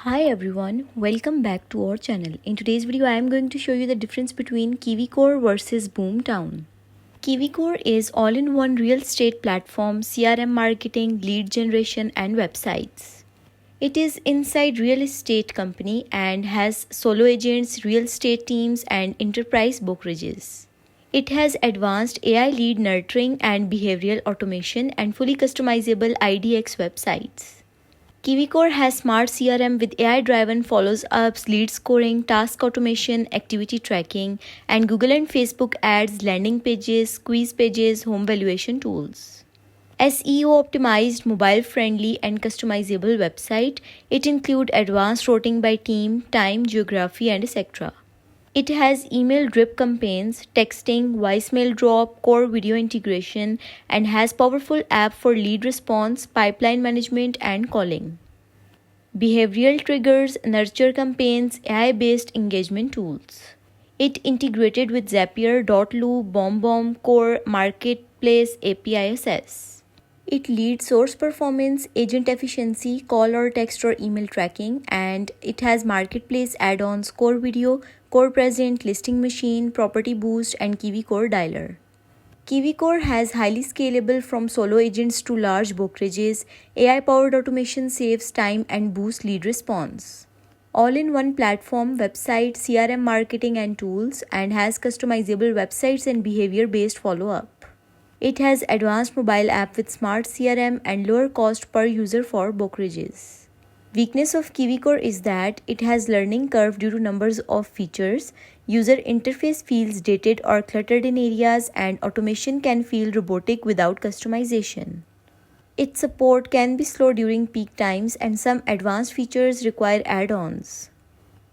Hi everyone, welcome back to our channel. In today's video, I am going to show you the difference between KiwiCore versus Boomtown. KiwiCore is all-in-one real estate platform, CRM marketing, lead generation and websites. It is inside real estate company and has solo agents, real estate teams and enterprise brokerages. It has advanced AI lead nurturing and behavioral automation and fully customizable IDX websites. KiwiCore has smart CRM with AI-driven follows-ups, lead scoring, task automation, activity tracking, and Google and Facebook ads, landing pages, quiz pages, home valuation tools. SEO optimized, mobile-friendly, and customizable website. It includes advanced routing by team, time, geography, and etc. It has email drip campaigns, texting, voicemail drop, core video integration, and has powerful app for lead response, pipeline management, and calling. Behavioral triggers, nurture campaigns, AI-based engagement tools. It integrated with Zapier, Dotloop, BombBomb, Core, Marketplace, APISS. It leads source performance, agent efficiency, call or text or email tracking, and it has marketplace add-ons, core video, core present, listing machine, property boost, and KiwiCore dialer. KiwiCore has highly scalable from solo agents to large brokerages. AI-powered automation saves time and boosts lead response. All-in-one platform, website, CRM marketing and tools, and has customizable websites and behavior-based follow-up. It has advanced mobile app with smart CRM and lower cost per user for brokerages. Weakness of KiwiCore is that it has learning curve due to numbers of features, user interface feels dated or cluttered in areas, and automation can feel robotic without customization. Its support can be slow during peak times and some advanced features require add-ons.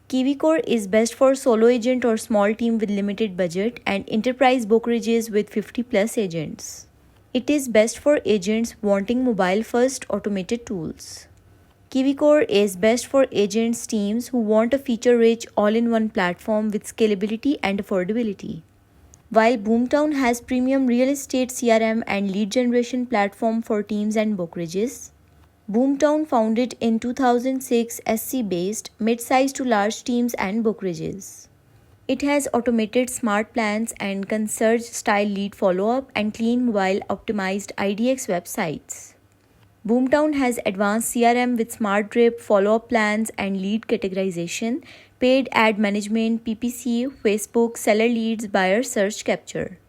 KiwiCore is best for solo agent or small team with limited budget and enterprise brokerages with 50 plus agents. It is best for agents wanting mobile-first automated tools. KiwiCore is best for agents teams who want a feature-rich all-in-one platform with scalability and affordability. While Boomtown has premium real estate CRM and lead generation platform for teams and brokerages. Boomtown founded in 2006 SC-based, mid-sized to large teams and brokerages. It has automated smart plans and concierge-style lead follow-up and clean mobile optimized IDX websites. Boomtown has advanced CRM with smart drip, follow-up plans and lead categorization, paid ad management, PPC, Facebook, seller leads, buyer search capture.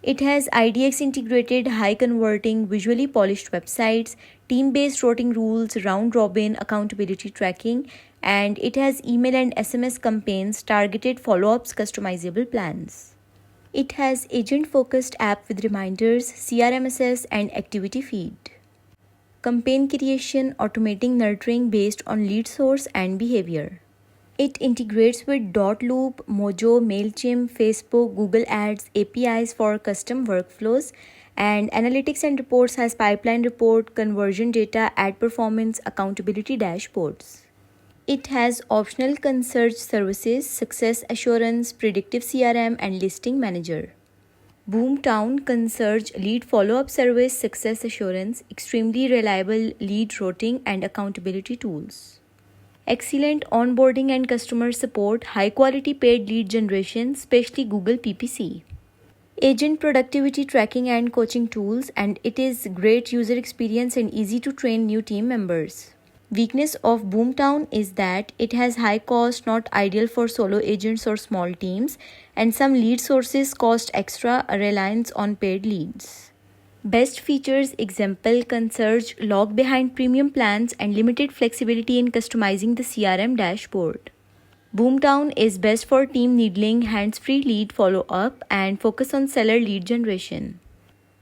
It has IDX integrated, high-converting, visually polished websites, team-based routing rules, round-robin accountability tracking, and it has email and SMS campaigns, targeted follow-ups, customizable plans. It has agent-focused app with reminders, CRM assess, and activity feed. Campaign creation, automating nurturing based on lead source and behavior. It integrates with Dotloop, Mojo, MailChimp, Facebook, Google Ads, APIs for custom workflows, and analytics and reports has pipeline report, conversion data, ad performance, accountability dashboards. It has optional concierge services, success assurance, predictive CRM, and listing manager. Boomtown concierge lead follow-up service, success assurance, extremely reliable lead routing, and accountability tools. Excellent onboarding and customer support, high-quality paid lead generation, especially Google PPC. Agent productivity tracking and coaching tools, and it is great user experience and easy to train new team members. Weakness of Boomtown is that it has high cost, not ideal for solo agents or small teams, and some lead sources cost extra, a reliance on paid leads. Best features example concierge, log behind premium plans, and limited flexibility in customizing the CRM dashboard. Boomtown is best for team needling, hands-free lead follow-up, and focus on seller lead generation.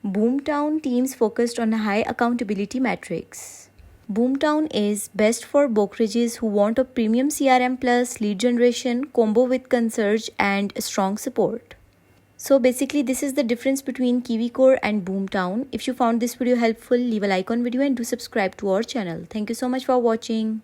Boomtown teams focused on high accountability metrics. Boomtown is best for brokerages who want a premium CRM plus lead generation combo with concierge and strong support. So basically this is the difference between KiwiCore and Boomtown. If you found this video helpful, leave a like on video and do subscribe to our channel. Thank you so much for watching.